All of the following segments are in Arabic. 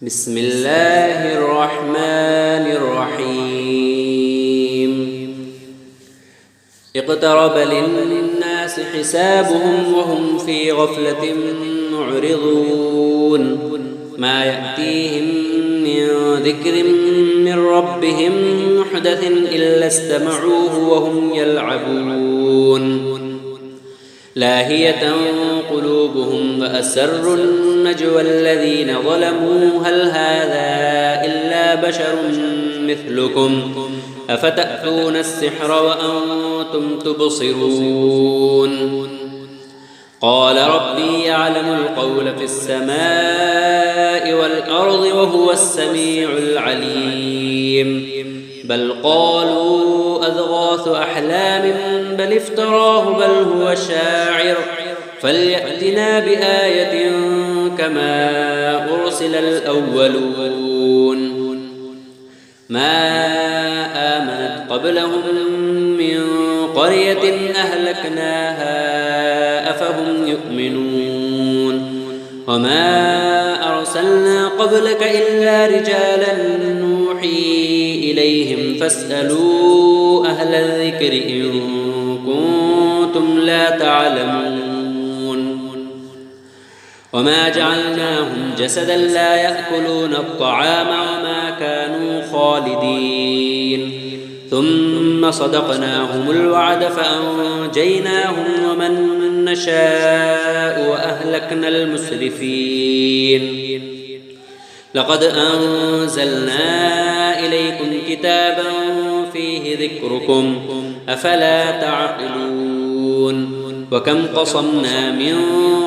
بسم الله الرحمن الرحيم اقترب للناس حسابهم وهم في غفلة معرضون ما يأتيهم من ذكر من ربهم محدث إلا استمعوه وهم يلعبون لاهية قلوبهم وأسروا النجوى الذين ظلموا هل هذا إلا بشر مثلكم أفتأتون السحر وأنتم تبصرون قال ربي يعلم القول في السماء والأرض وهو السميع العليم بل قالوا أضغاث أحلام بل افتراه بل هو شاعر فليأتنا بآية كما أرسل الأولون ما آمنت قبلهم من قرية أهلكناها أفهم يؤمنون وما أرسلنا قبلك إلا رجالا نوحي إليهم فاسألوا أهل الذكر إن كنتم لا تعلمون وما جعلناهم جسدا لا يأكلون الطعام وما كانوا خالدين ثم صدقناهم الوعد فأنجيناهم ومن نشاء وأهلكنا المسرفين لقد أنزلنا إليكم كتابا فيه ذكركم أفلا تعقلون وكم قصمنا من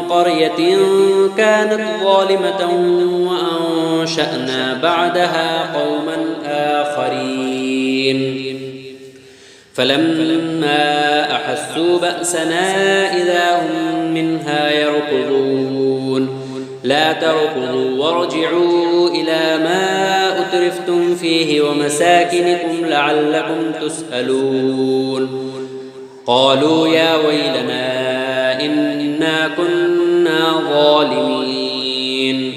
قرية كانت ظالمة وأنشأنا بعدها قوما آخرين فلما أحسوا بأسنا إذا هم منها يركضون لا تركضوا وارجعوا إلى ما أترفتم فيه ومساكنكم لعلكم تسألون قالوا يا ويلنا إنا كنا ظالمين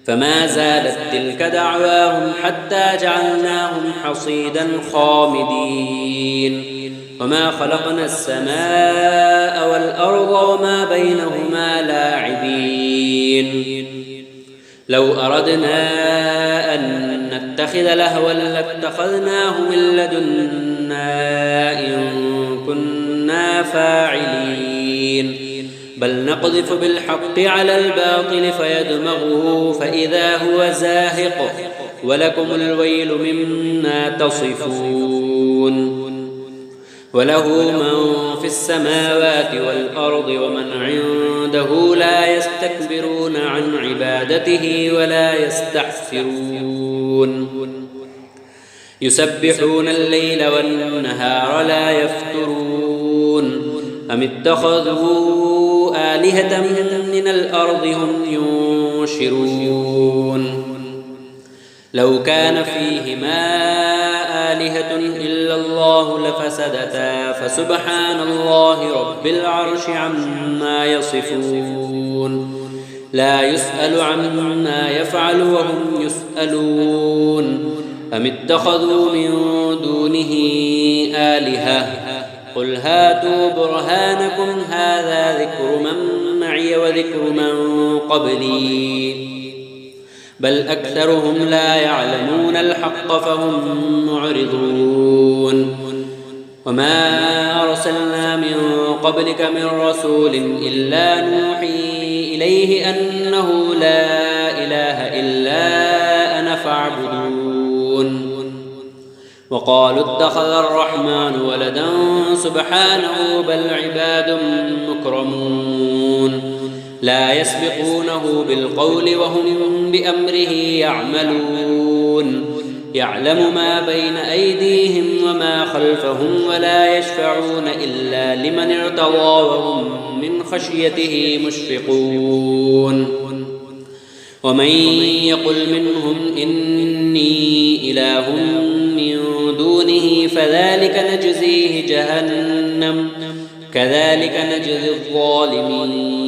فما زالت تلك دعواهم حتى جعلناهم حصيدا خامدين وما خلقنا السماء والأرض وما بينهما لاعبين لو أردنا أن نتخذ لهوا لاتخذناه من لدنا إن كنا فاعلين بل نقذف بالحق على الباطل فيدمغه فإذا هو زاهق ولكم الويل مما تصفون وله من في السماوات والأرض ومن عنده لا يستكبرون عن عبادته ولا يستحسرون يسبحون الليل والنهار لا يفترون أم اتخذوا آلهة من الأرض هم ينشرون لو كان فيهما آلهة إلا الله لفسدتا فسبحان الله رب العرش عما يصفون لا يسأل عما يفعل وهم يسألون أم اتخذوا من دونه آلهة قل هاتوا برهانكم هذا ذكر من معي وذكر من قبلي بل أكثرهم لا يعلمون الحق فهم معرضون وما أرسلنا من قبلك من رسول إلا نوحي إليه أنه لا إله إلا أنا فاعبدون وقالوا اتخذ الرحمن ولدا سبحانه بل عباد مكرمون لا يسبقونه بالقول وهم بأمره يعملون يعلم ما بين أيديهم وما خلفهم ولا يشفعون إلا لمن ارتضى وهم من خشيته مشفقون ومن يقل منهم إني إله من دونه فذلك نجزيه جهنم كذلك نجزي الظالمين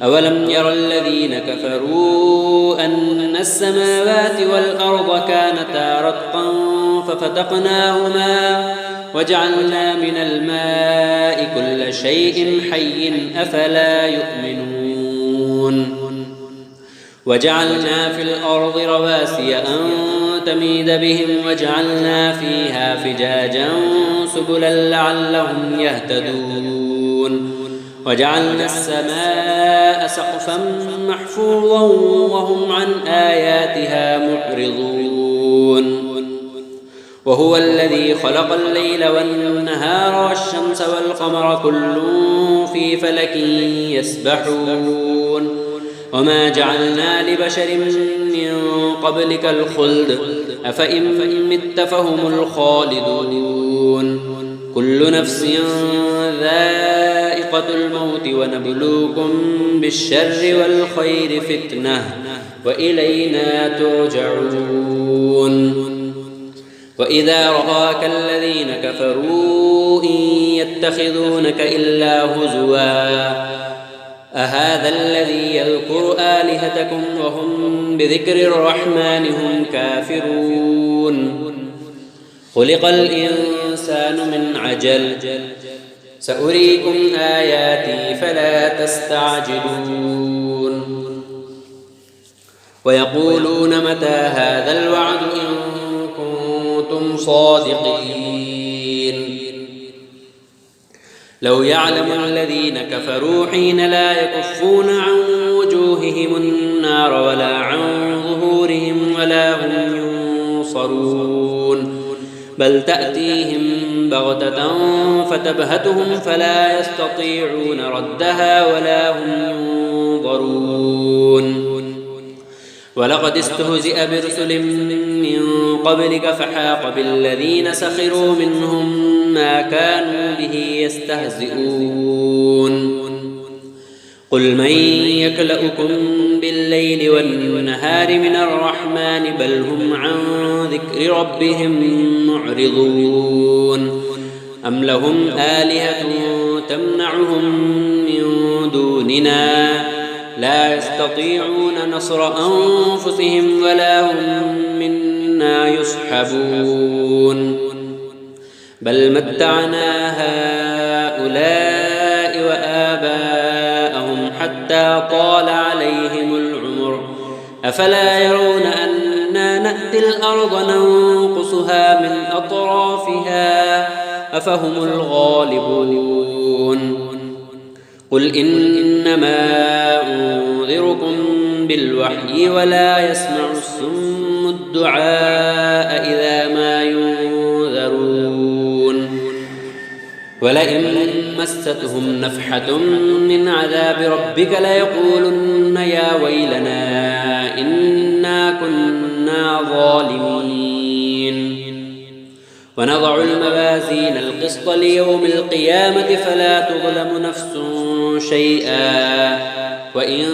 أولم ير الذين كفروا أن السماوات والأرض كانتا رتقا ففتقناهما وجعلنا من الماء كل شيء حي أفلا يؤمنون وجعلنا في الأرض رواسي أن تميد بهم وجعلنا فيها فجاجا سبلا لعلهم يهتدون وجعلنا السماء سقفا محفوظا وهم عن آياتها معرضون وهو الذي خلق الليل والنهار والشمس والقمر كل في فلك يسبحون وما جعلنا لبشر من قبلك الخلد أفإن مت فهم الخالدون كل نفس ذائقة الموت ونبلوكم بالشر والخير فتنة وإلينا ترجعون وإذا رآك الذين كفروا إن يتخذونك إلا هزوا أهذا الذي يذكر آلهتكم وهم بذكر الرحمن هم كافرون خلق الإنسان من عجل سأريكم آياتي فلا تستعجلون ويقولون متى هذا الوعد إن كنتم صادقين لو يعلم الذين كفروا حين لا يكفون عن وجوههم النار ولا عن ظهورهم ولا هم ينصرون بل تأتيهم بغتة فتبهتهم فلا يستطيعون ردها ولا هم ينظرون ولقد استهزئ برسل من قبلك فحاق بالذين سخروا منهم ما كانوا به يستهزئون قل من يكلؤكم بالليل والنهار من الرحمن بل هم عن ذكر ربهم معرضون أم لهم آلهة تمنعهم من دوننا لا يستطيعون نصر أنفسهم ولا هم منا يصحبون بل متعنا هؤلاء وآباءهم حتى طال عليهم العمر أفلا يرون أنا نأتي الأرض ننقصها من أطرافها أفهم الغالبون قل إنما أنذركم بالوحي ولا يسمع الصم الدعاء إذا ما ينذرون ولئن مستهم نفحة من عذاب ربك ليقولن يا ويلنا إنا كنا ظالمين ونضع الموازين القسط ليوم القيامة فلا تظلم نفس شيئا وإن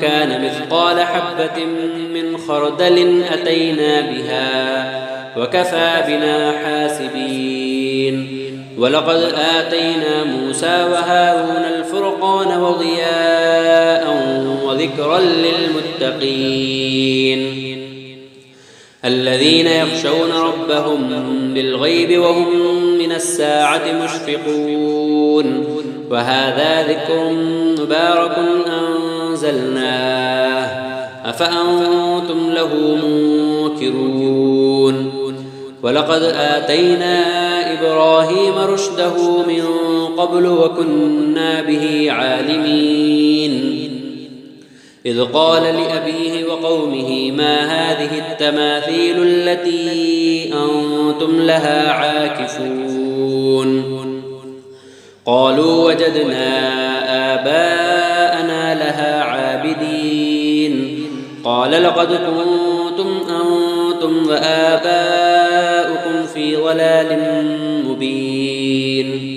كان مثقال حبة من خردل أتينا بها وكفى بنا حاسبين ولقد آتينا موسى وهارون الفرقان وضياء وذكرا للمتقين الذين يخشون ربهم بالغيب وهم من الساعة مشفقون وهذا ذكر مبارك أنزلناه أفأنتم له منكرون ولقد آتينا إبراهيم رشده من قبل وكنا به عالمين إذ قال لأبيه وقومه ما هذه التماثيل التي أنتم لها عاكفون قالوا وجدنا آباءنا لها عابدين قال لقد كنتم أنتم وآباؤكم في ضلال مبين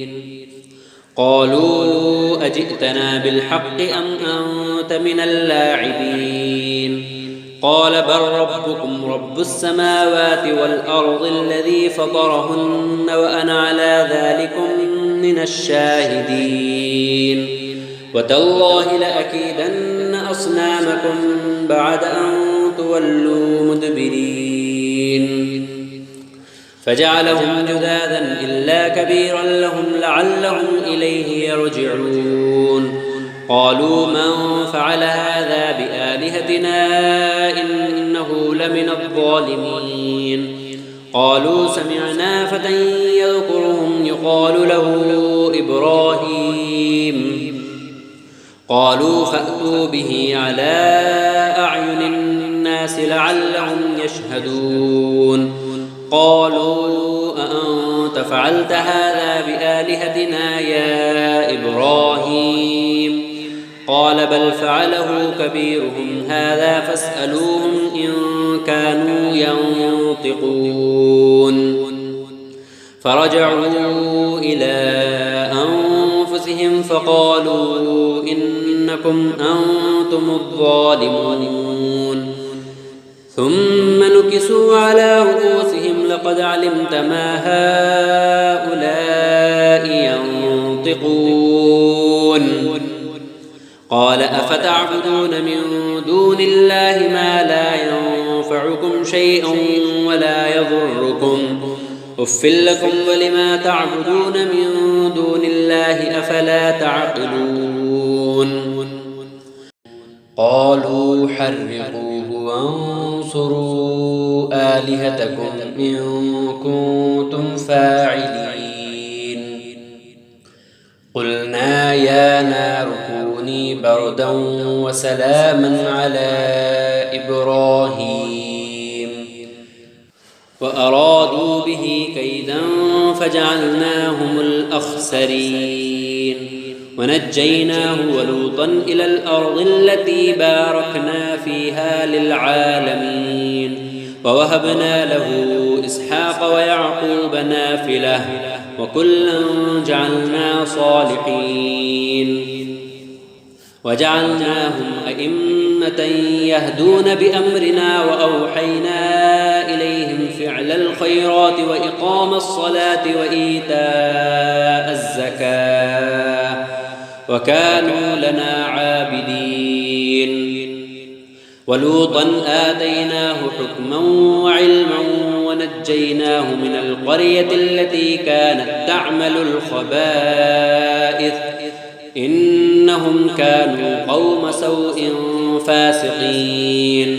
قالوا أجئتنا بالحق أم أنت من اللاعبين قال بل ربكم رب السماوات والأرض الذي فطرهن وأنا على ذلكم من الشاهدين وتالله لأكيدن أصنامكم بعد أن تولوا مدبرين فجعلهم جذاذا إلا كبيرا لهم لعلهم إليه يرجعون قالوا من فعل هذا بآلهتنا إنه لمن الظالمين قالوا سمعنا فتى يذكرهم يقال له إبراهيم قالوا فأتوا به على أعين الناس لعلهم يشهدون قالوا أأنت فعلت هذا بآلهتنا يا إبراهيم قال بل فعله كبيرهم هذا فاسألوهم إن كانوا ينطقون فرجعوا إلى أنفسهم فقالوا إنكم أنتم الظالمون ثم نكسوا على رؤوسهم لقد علمت ما هؤلاء ينطقون قال أفتعبدون من دون الله ما لا ينفعكم شيئا ولا يضركم أف لكم ولما تعبدون من دون الله أفلا تعقلون قالوا حرقوه وانصروا آلهتكم إن كنتم فاعلين قلنا يا نار كوني بردا وسلاما على إبراهيم وأرادوا به كيدا فجعلناهم الأخسرين ونجيناه ولوطا إلى الأرض التي باركنا فيها للعالمين ووهبنا له إسحاق ويعقوب نافلة وكلا جعلنا صالحين وجعلناهم أئمة يهدون بأمرنا وأوحينا إليهم فعل الخيرات وإقام الصلاة وإيتاء الزكاة وكانوا لنا عابدين ولوطا آتيناه حكما وعلما ونجيناه من القرية التي كانت تعمل الخبائث إنهم كانوا قوم سوء فاسقين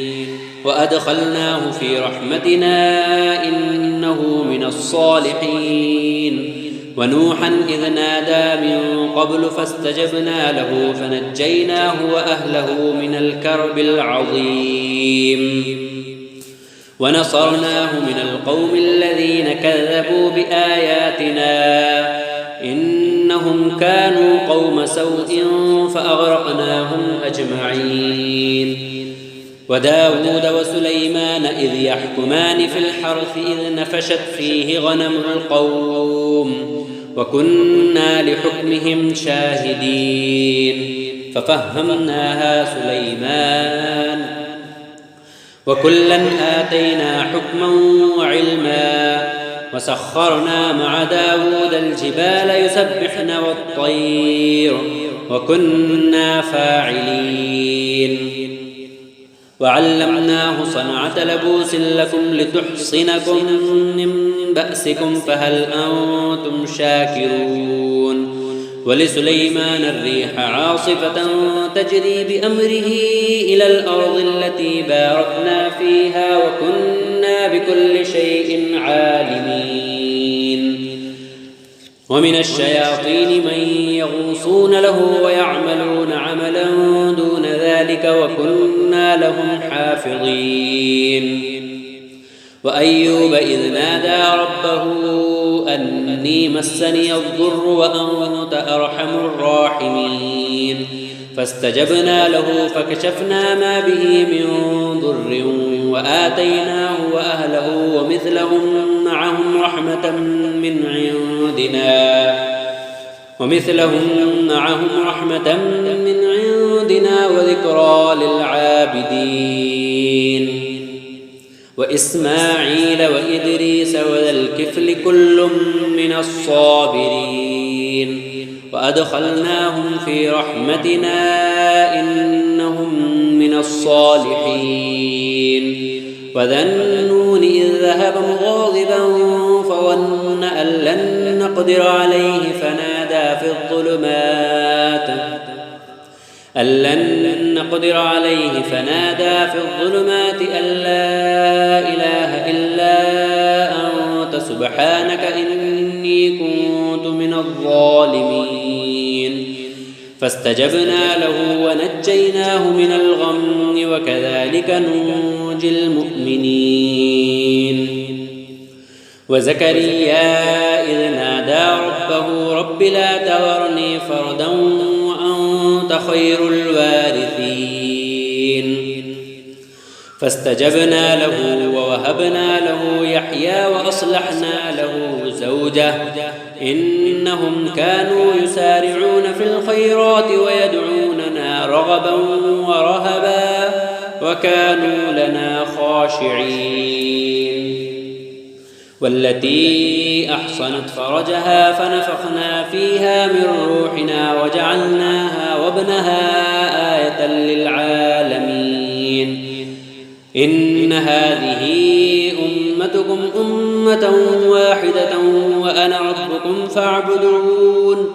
وأدخلناه في رحمتنا إنه من الصالحين ونوحا إذ نادى من قبل فاستجبنا له فنجيناه وأهله من الكرب العظيم ونصرناه من القوم الذين كذبوا بآياتنا إنهم كانوا قوم سوء فأغرقناهم أجمعين وداود وسليمان إذ يحكمان في الحرث إذ نفشت فيه غنم القوم وكنا لحكمهم شاهدين ففهمناها سليمان وكلا آتينا حكما وعلما وسخرنا مع داود الجبال يسبحن والطير وكنا فاعلين وعلمناه صنعة لبوس لكم لتحصنكم من بأسكم فهل أنتم شاكرون ولسليمان الريح عاصفة تجري بأمره إلى الأرض التي باركنا فيها وكنا بكل شيء عالمين ومن الشياطين من يغوصون له ويعملون عملا دون ذلك وكنا لهم حافظين وأيوب إذ نادى ربه أني مسني الضر وأنت أرحم الراحمين فاستجبنا له فكشفنا ما به من ضر وآتيناه وأهله ومثلهم معهم رحمة من عندنا وذكرى للعابدين وإسماعيل وإدريس وذا الكفل كل من الصابرين وأدخلناهم في رحمتنا إنهم من الصالحين وذا النون إذ ذهب مغاضبا فظن أن لن نقدر عليه فنادى في الظلمات أن لا إله إلا أنت سبحانك إني كنت من الظالمين فاستجبنا له ونجيناه من الغم وكذلك ننجي المؤمنين وزكريا إذ نادى ربه رب لا تذرني فردا وأنت خير الوارثين فاستجبنا له ووهبنا له يحيى وأصلحنا له زوجه إنهم كانوا يسارعون في الخيرات ويدعوننا رغبا ورهبا وكانوا لنا خاشعين والتي أحصنت فرجها فنفخنا فيها من روحنا وجعلناها وابنها آية للعالمين إن هذه أمتكم أمة واحدة وأنا ربكم فاعبدون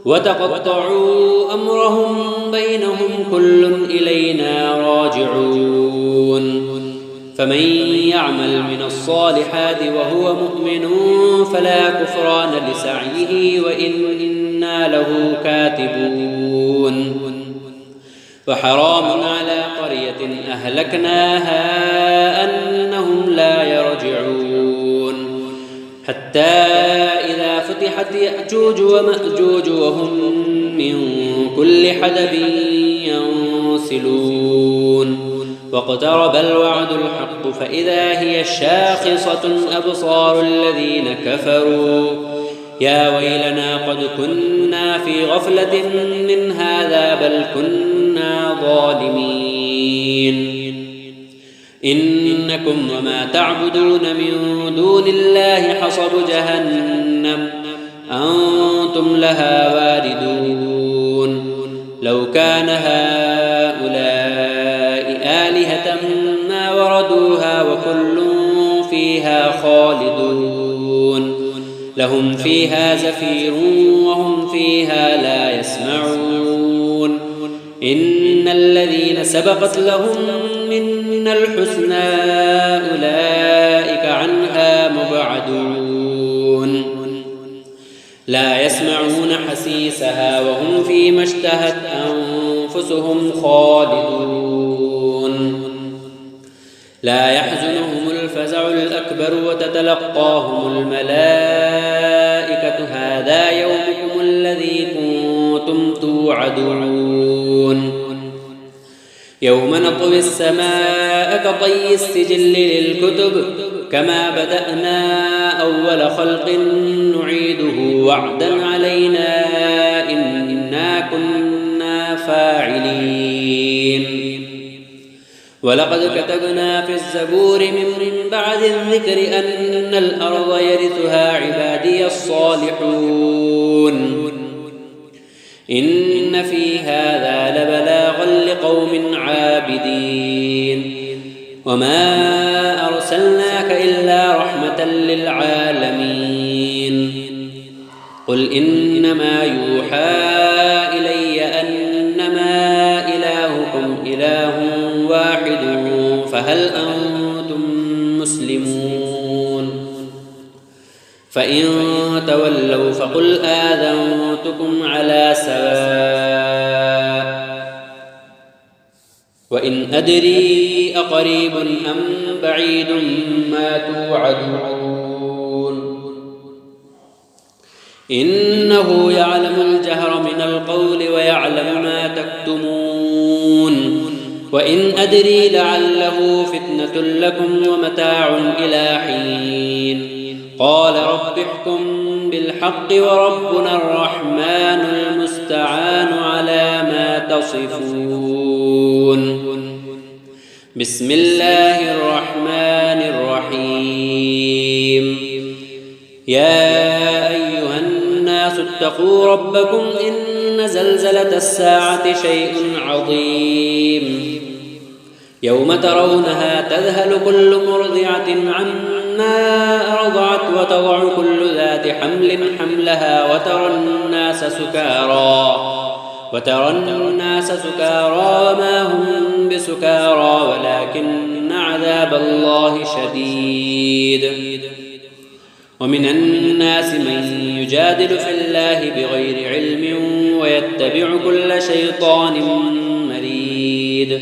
وتقطعوا أمرهم بينهم كل إلينا راجعون فمن يعمل من الصالحات وهو مؤمن فلا كفران لسعيه وإنا له كاتبون وحرام على قرية أهلكناها أنهم لا يرجعون حتى إذا فتحت يأجوج ومأجوج وهم من كل حدب ينسلون واقترب الوعد الحق فإذا هي شاخصة أبصار الذين كفروا يا ويلنا قد كنا في غفلة من هذا بل كنا ظالمين إنكم وما تعبدون من دون الله حصب جهنم أنتم لها واردون لو كان هؤلاء آلهة ما وردوها وكل فيها خالدون لهم فيها زفير وهم فيها لا يسمعون إن الذين سبقت لهم من الحسنى أولئك عنها مبعدون لا يسمعون حسيسها وهم فيما اشتهت أنفسهم خالدون لا يحزنهم الفزع الأكبر وتتلقاهم الملائكة هذا يومكم الذي كنتم توعدون يوم نطوي السماء كطي السجل للكتب كما بدأنا أول خلق نعيده وعدا علينا إنا كنا فاعلين ولقد كتبنا في الزبور من بعد الذكر أن الأرض يرثها عبادي الصالحون إن في هذا لبلاغا لقوم عابدين وما أرسلناك إلا رحمة للعالمين قل إنما يوحى إلي أنما إلهكم إله واحد فهل أنتم مسلمون فإن تولوا فقل آذنتكم على سواء وإن أدري أقريب أم بعيد ما توعدون إنه يعلم الجهر من القول ويعلم ما تكتمون وإن أدري لعله فتنة لكم ومتاع إلى حين قال رب احكم بالحق وربنا الرحمن المستعان على ما تصفون بسم الله الرحمن الرحيم يا أيها الناس فاتقوا ربكم إن زلزلة الساعة شيء عظيم يوم ترونها تذهل كل مرضعة عما أرضعت وتضع كل ذات حمل حملها وترى الناس سكارى وما هم بسكارى ولكن عذاب الله شديد. ومن الناس من يجادل في الله بغير علم ويتبع كل شيطان مريد.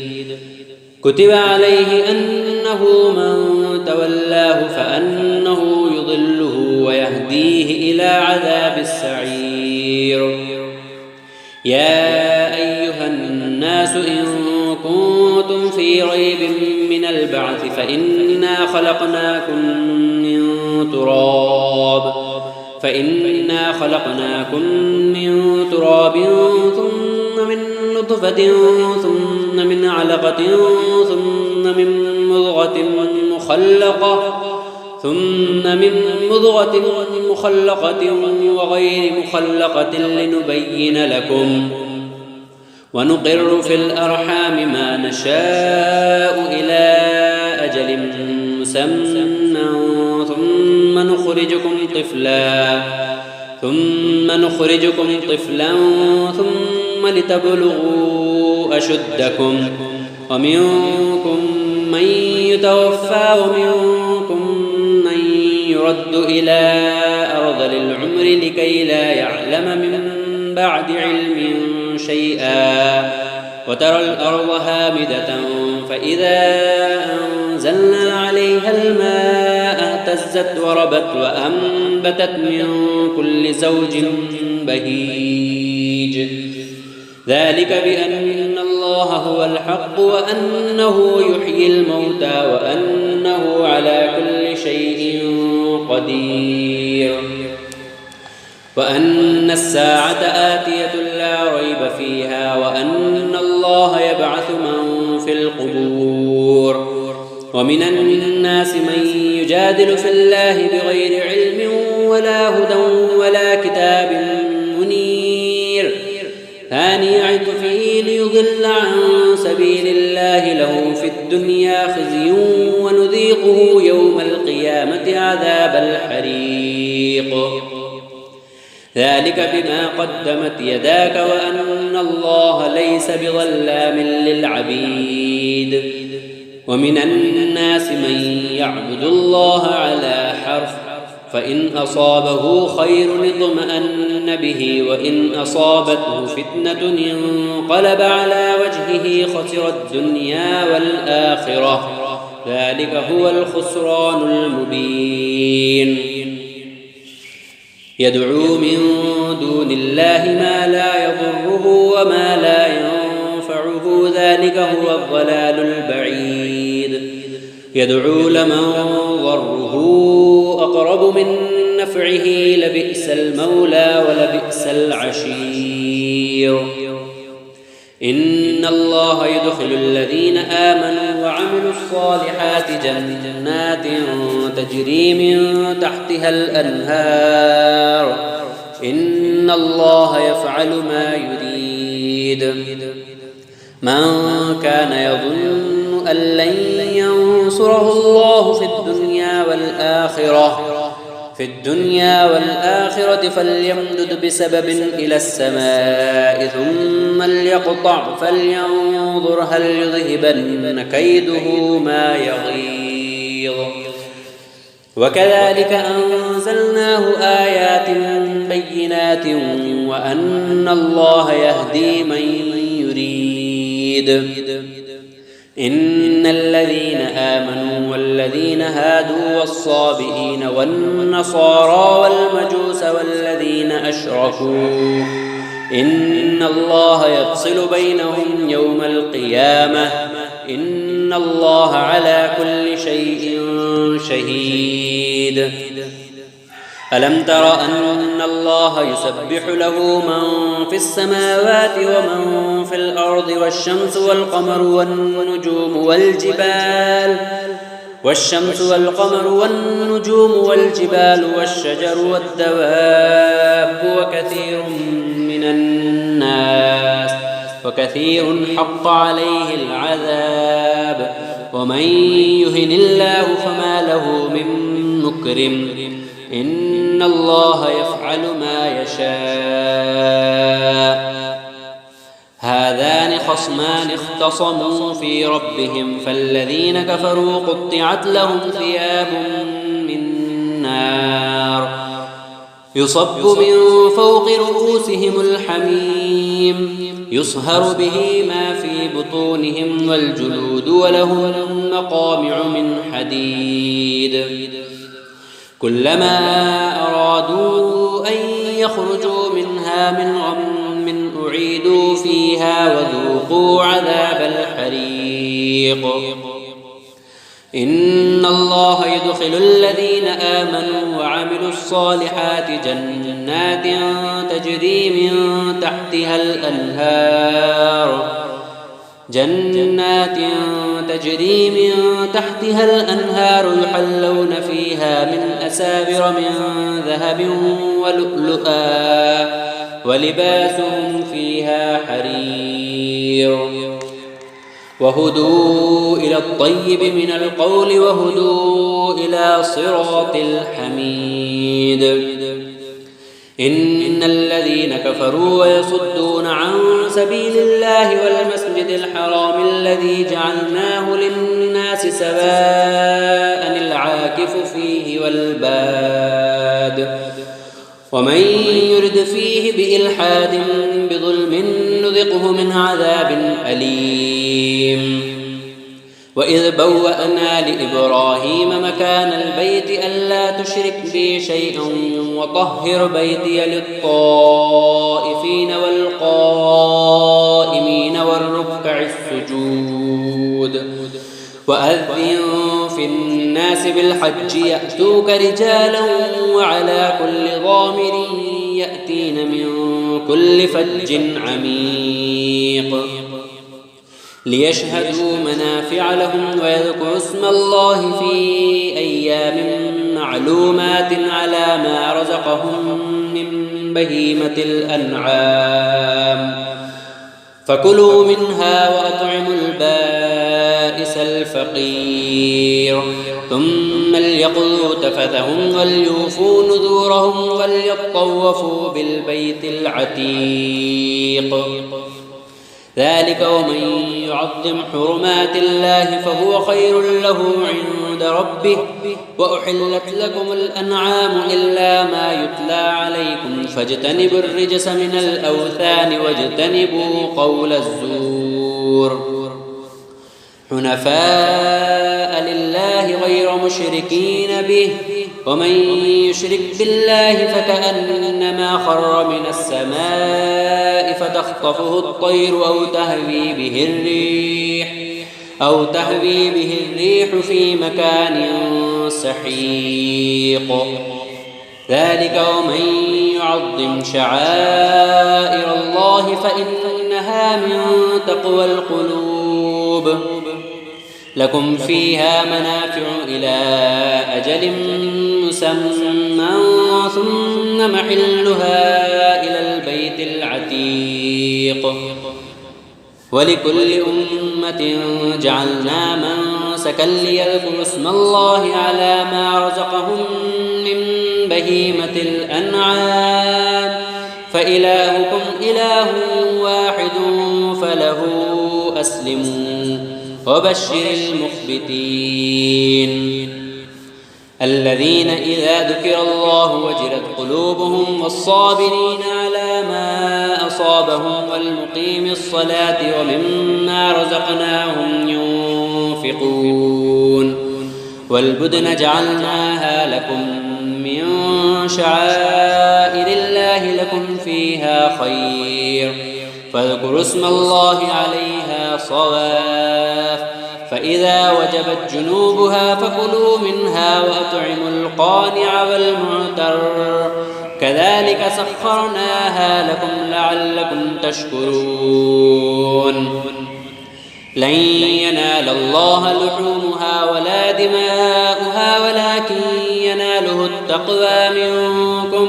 كتب عليه أنه من تولاه فأنه يضله ويهديه إلى عذاب السعير. يا أيها الناس إن كنتم في ريب من البعث فإنا خلقناكم من تراب ثم من نطفة ثم من علقة ثم من مضغة مخلقة وغير مخلقة لنبين لكم ونقر في الأرحام ما نشاء إلى أجل مسمى ثم نخرجكم طفلا ثم لتبلغوا أشدكم ومنكم من يتوفى ومنكم من يرد إلى أرذل العمر لكي لا يعلم من بعد علم شيئا. وترى الأرض هامدة فإذا أنزلنا عليها الماء اهتزت وربت وأنبتت من كل زوج بهيج. ذلك بأن الله هو الحق وأنه يحيي الموتى وأنه على كل شيء قدير وأن الساعة آتية لا ريب فيها وأن الله يبعث من في القبور. ومن الناس من يجادل في الله بغير علم ولا هدى ولا كتاب منير. ثاني عطفه ليضل عن سبيل الله له في الدنيا خزي ونذيقه يوم القيامة عذاب الحريق. ذلك بما قدمت يداك وأن الله ليس بظلام للعبيد. ومن الناس من يعبد الله على حرف فإن أصابه خير اطمأن به وإن أصابته فتنة انقلب على وجهه خسر الدنيا والآخرة ذلك هو الخسران المبين. يدعو من دون الله ما لا يضره وما لا ينفعه ذلك هو الضلال البعيد. يدعو لمن ضره أقرب من نفعه لبئس المولى ولبئس العشير. إن الله يدخل الذين آمنوا وعملوا الصالحات جنات تجري من تحتها الأنهار إن الله يفعل ما يريد. من كان يظن أن لن ينصره الله في الدنيا والآخرة فليمدد بسبب إلى السماء ثم ليقطع فلينظر هل يذهبن كيده ما يغيظ. وكذلك أنزلناه آيات بينات وأن الله يهدي من يريد. إن الذين آمنوا والذين هادوا والصابئين والنصارى والمجوس والذين أشركوا إن الله يفصل بينهم يوم القيامة إن الله على كل شيء شهيد. ألم تر أن الله يسبح له من في السماوات ومن في الأرض والشمس والقمر والنجوم والشمس والقمر والنجوم والجبال والشجر والدواب وكثير حق عليه العذاب ومن يهن الله فما له من مكرم إن الله يفعل ما يشاء هذان خصمان اختصموا في ربهم فالذين كفروا قطعت لهم ثياب من نار يصب من فوق رؤوسهم الحميم يصهر به ما في بطونهم والجلود ولهم مقامع من حديد كلما أرادوا أن يخرجوا منها من غم أعيدوا فيها وذوقوا عذاب الحريق إن الله يدخل الذين آمنوا وعملوا الصالحات جنات تجري من تحتها الأنهار يحلون فيها من أساور من ذهب ولؤلؤا ولباسهم فيها حرير وهدوا إلى الطيب من القول وهدوا إلى صراط الحميد إن الذين كفروا ويصدون عن سبيل الله والمسجد الحرام الذي جعلناه للناس سواء العاكف فيه والباد ومن يرد فيه بإلحاد بظلم نذقه من عذاب أليم وإذ بوأنا لإبراهيم مكان البيت ألا تشرك بي شيئا وطهر بيتي للطائفين والقائمين والركع السجود وأذن في الناس بالحج يأتوك رجالا وعلى كل ضامر يأتين من كل فج عميق ليشهدوا منافع لهم ويذكروا اسم الله في أيام معلومات على ما رزقهم من بهيمة الأنعام فكلوا منها وأطعموا البائس الفقير ثم ليقضوا تفثهم وليوفوا نذورهم وليطوفوا بالبيت العتيق ذلك ومن يعظم حرمات الله فهو خير له عند ربه وأحلت لكم الأنعام إلا ما يتلى عليكم فاجتنبوا الرجس من الأوثان واجتنبوا قول الزور حنفاء لله غير مشركين به ومن يشرك بالله فكأنما خر من السماء فتخطفه الطير أو تهوي به الريح في مكان سحيق ذلك ومن يعظم شعائر الله فإنها من تقوى القلوب لكم فيها منافع إلى أجل مسمى ثم محلها إلى البيت العتيق ولكل أمة جعلنا منسكا ليذكروا اسم الله على ما رزقهم من بهيمة الأنعام فإلهكم إله واحد فله أسلموا وبشر المخبتين الذين إذا ذكر الله وجلت قلوبهم والصابرين على ما أصابهم والمقيم الصلاة ومما رزقناهم ينفقون والبدن جعلناها لكم من شعائر الله لكم فيها خير فاذكروا اسم الله عليها صواف فإذا وجبت جنوبها فكلوا منها وأطعموا القانع والمعتر كذلك سخرناها لكم لعلكم تشكرون لن ينال الله لحومها ولا دماؤها ولكن يناله التقوى منكم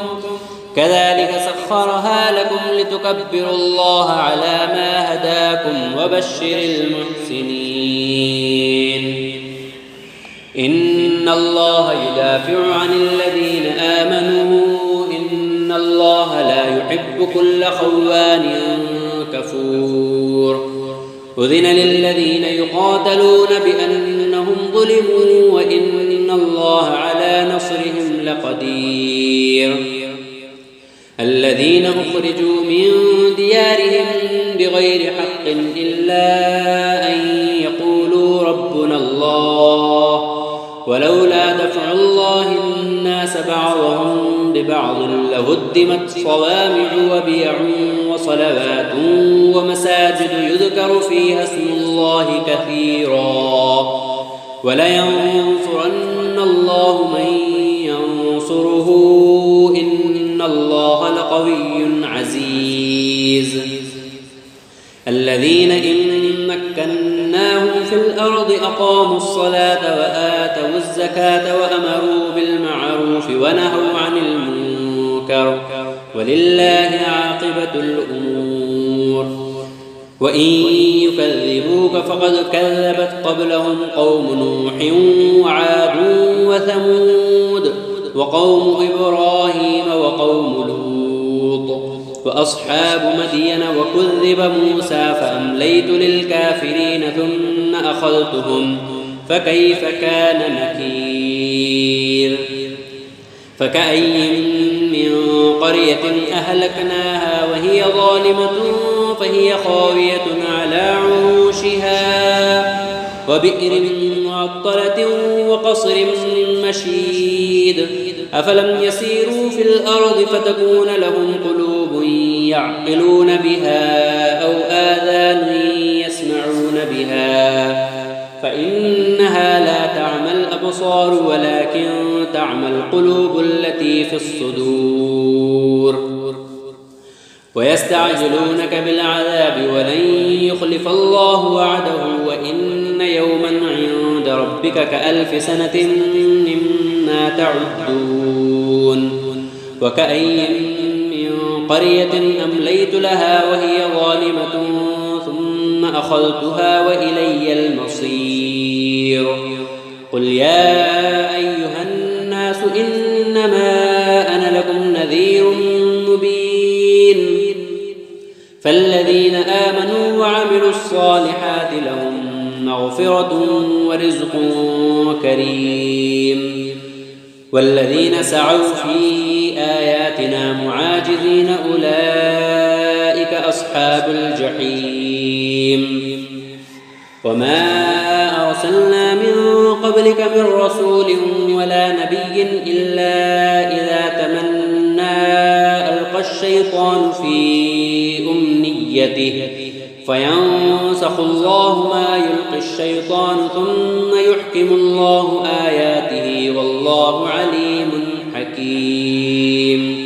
كذلك سخرها لكم لتكبروا الله على ما هداكم وبشر المحسنين إن الله يدافع عن الذين آمنوا إن الله لا يحب كل خوان كفور أذن للذين يقاتلون بأنهم ظلموا وإن الله على نصرهم لقدير الذين أخرجوا من ديارهم بغير حق إلا أن يقولوا ربنا الله ولولا دفع الله الناس بعضهم ببعض لهدمت صوامع وبيع وصلوات ومساجد يذكر فيها اسم الله كثيرا ولينصرن الله من ينصره إن الله لقوي عزيز الذين إن مكناهم في الأرض أقاموا الصلاة وآتوا الزكاة وأمروا بالمعروف ونهوا عن المنكر ولله عاقبة الأمور وإن يكذبوك فقد كذبت قبلهم قوم نوح وعاد وثمود وقوم إبراهيم وقوم لوط وأصحاب مدين وكذب موسى فأمليت للكافرين ثم أخذتهم فكيف كان نكير فكأي من قرية أهلكناها وهي ظالمة فهي خاوية على عروشها وبئر معطلة وقصر مشيد أفلم يسيروا في الأرض فتكون لهم قلوب يعقلون بها أو آذان يسمعون بها فإنها لا تعمى الأبصار ولكن تعمى القلوب التي في الصدور ويستعجلونك بالعذاب ولن يخلف الله وعده وإن يوما عند ربك كألف سنة مما تعدون وكأي من قرية أمليت لها وهي ظالمة ثم أخذتها وإلي المصير قل يا أيها الناس إنما أنا لكم نذير مبين فالذين آمنوا وعملوا الصالحات لهم مغفرة ورزق كريم والذين سعوا في آياتنا معاجزين أولئك أصحاب الجحيم وما أرسلنا من قبلك من رسول ولا نبي إلا إذا تمنى ألقى الشيطان في أمنيته فينسخ الله ما يلقي الشيطان ثم يحكم الله آياته والله عليم حكيم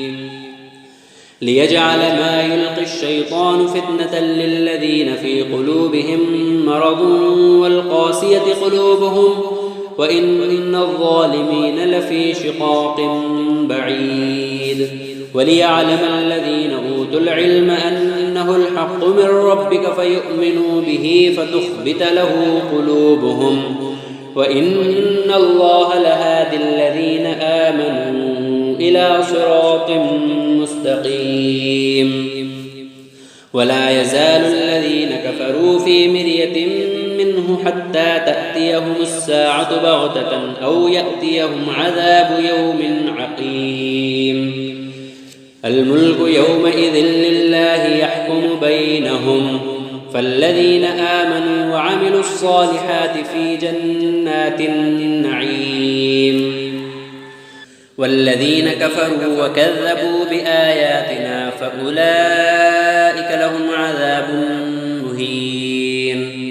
ليجعل ما يلقي الشيطان فتنة للذين في قلوبهم مرض والقاسية قلوبهم وإن الظالمين لفي شقاق بعيد وليعلم الذين أوتوا العلم أنه الحق من ربك فيؤمنوا به فتخبت له قلوبهم وإن الله لهادي الذين آمنوا إلى صراط مستقيم ولا يزال الذين كفروا في مرية منه حتى تأتيهم الساعة بغتة أو يأتيهم عذاب يوم عقيم الملك يومئذ لله يحكم بينهم فالذين آمنوا وعملوا الصالحات في جنات النعيم والذين كفروا وكذبوا بآياتنا فأولئك لهم عذاب مهين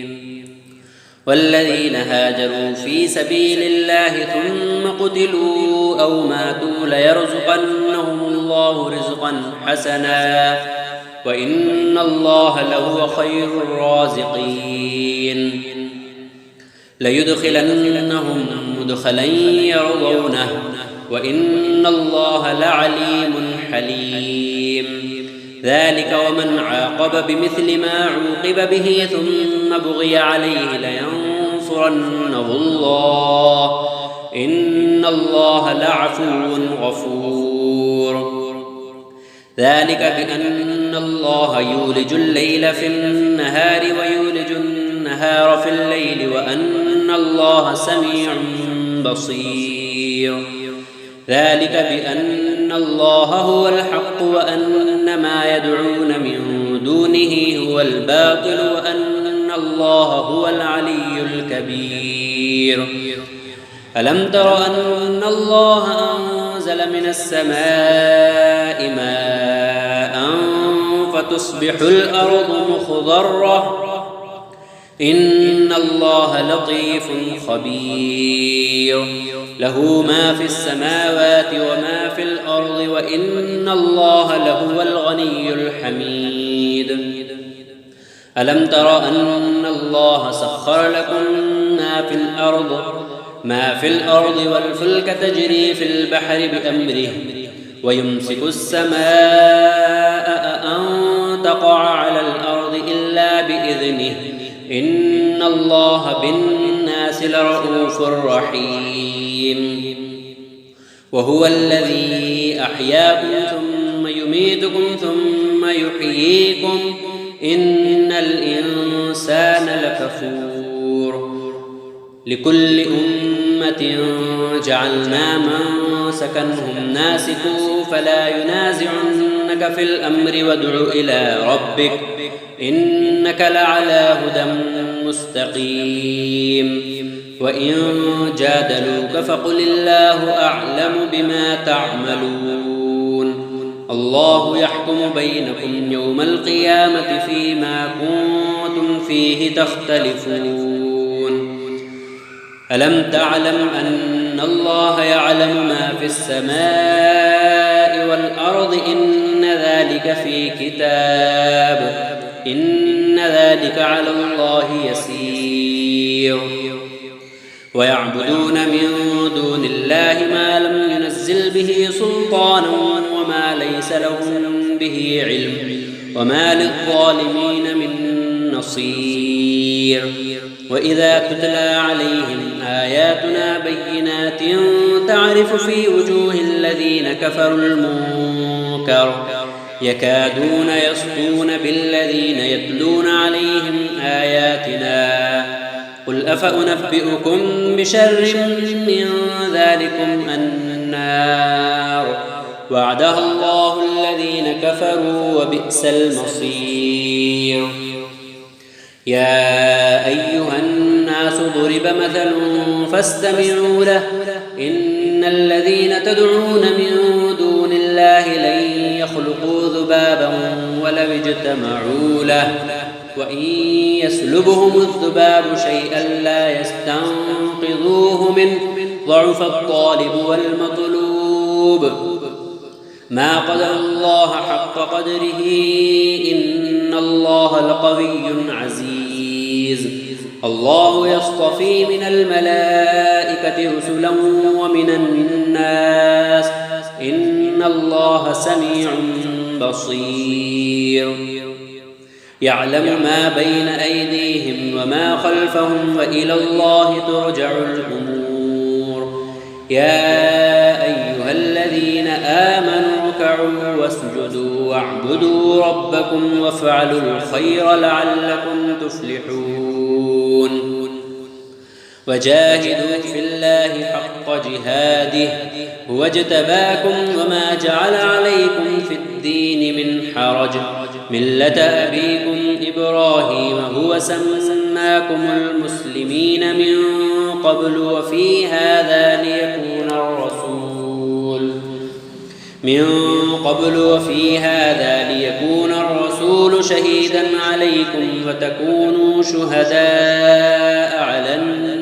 والذين هاجروا في سبيل الله ثم قتلوا أو ماتوا ليرزقنهم الله رزقا حسنا وإن الله لهو خير الرازقين. ليدخلنهم مدخلا يرضونه وإن الله لعليم حليم. ذلك ومن عاقب بمثل ما عوقب به ثم بغي عليه لينصرنه الله إن الله لعفو غفور. ذلك بأن الله يولج الليل في النهار ويولج النهار في الليل وأن الله سميع بصير. ذلك بأن الله هو الحق وأن ما يدعون من دونه هو الباطل وأن الله هو العلي الكبير. ألم تر أن الله أنزل من السماء ماء فتصبح الأرض مخضرة إن الله لطيف خبير. له ما في السماوات وما في الأرض وإن الله لهو الغني الحميد. ألم تر أن الله سخر لكم ما في الأرض والفلك تجري في البحر بأمره ويمسك السماء أن تقع على الأرض إلا بإذنه إن الله بالناس لرؤوف رحيم. وهو الذي أحياكم ثم يميتكم ثم يحييكم إن الإنسان لكفور. لكل أمة جعلنا منسكا هم ناسكوه فلا ينازعنك في الأمر وادع إلى ربك إنك لعلى هدى مستقيم. وإن جادلوك فقل الله أعلم بما تعملون. الله يحكم بينكم يوم القيامة فيما كنتم فيه تختلفون. ألم تعلم أن الله يعلم ما في السماء والأرض إن ذلك في كتاب إن ذلك على الله يسير. ويعبدون من دون الله ما لم ينزل به سلطانا وما ليس لهم به علم وما للظالمين من نصير. وإذا تتلى عليهم آياتنا بينات تعرف في وجوه الذين كفروا المنكر يكادون يسطون بالذين يتلون عليهم آياتنا قل أفأنبئكم بشر من ذلكم النار وعدها الله الذين كفروا وبئس المصير. يا أيها الناس ضرب مثل فاستمعوا له إن الذين تدعون من دون الله لن يخلقوا ذبابا ولو اجتمعوا له وإن يسلبهم الذباب شيئا لا يستنقذوه منه ضعف الطالب والمطلوب. ما قدر الله حق قدره إن الله لقوي عزيز. الله يصطفي من الملائكة رسلا ومن الناس إن الله سميع بصير. يعلم ما بين أيديهم وما خلفهم وإلى الله ترجع الأمور. يا أيها الذين آمنوا اركعوا واسجدوا واعبدوا ربكم وافعلوا الخير لعلكم تفلحون. وجاهدوا في الله حق جهاده هو اجتباكم وما جعل عليكم في الدين من حرج ملة أبيكم إبراهيم هو سماكم المسلمين من قبل وفي هذا ليكون الرسول شهيدا عليكم وتكونوا شهداء على الناس.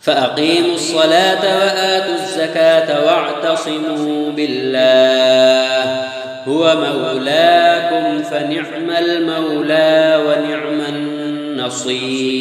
فأقيموا الصلاة وآتوا الزكاة واعتصموا بالله هو مولاكم فنعم المولى ونعم النصير.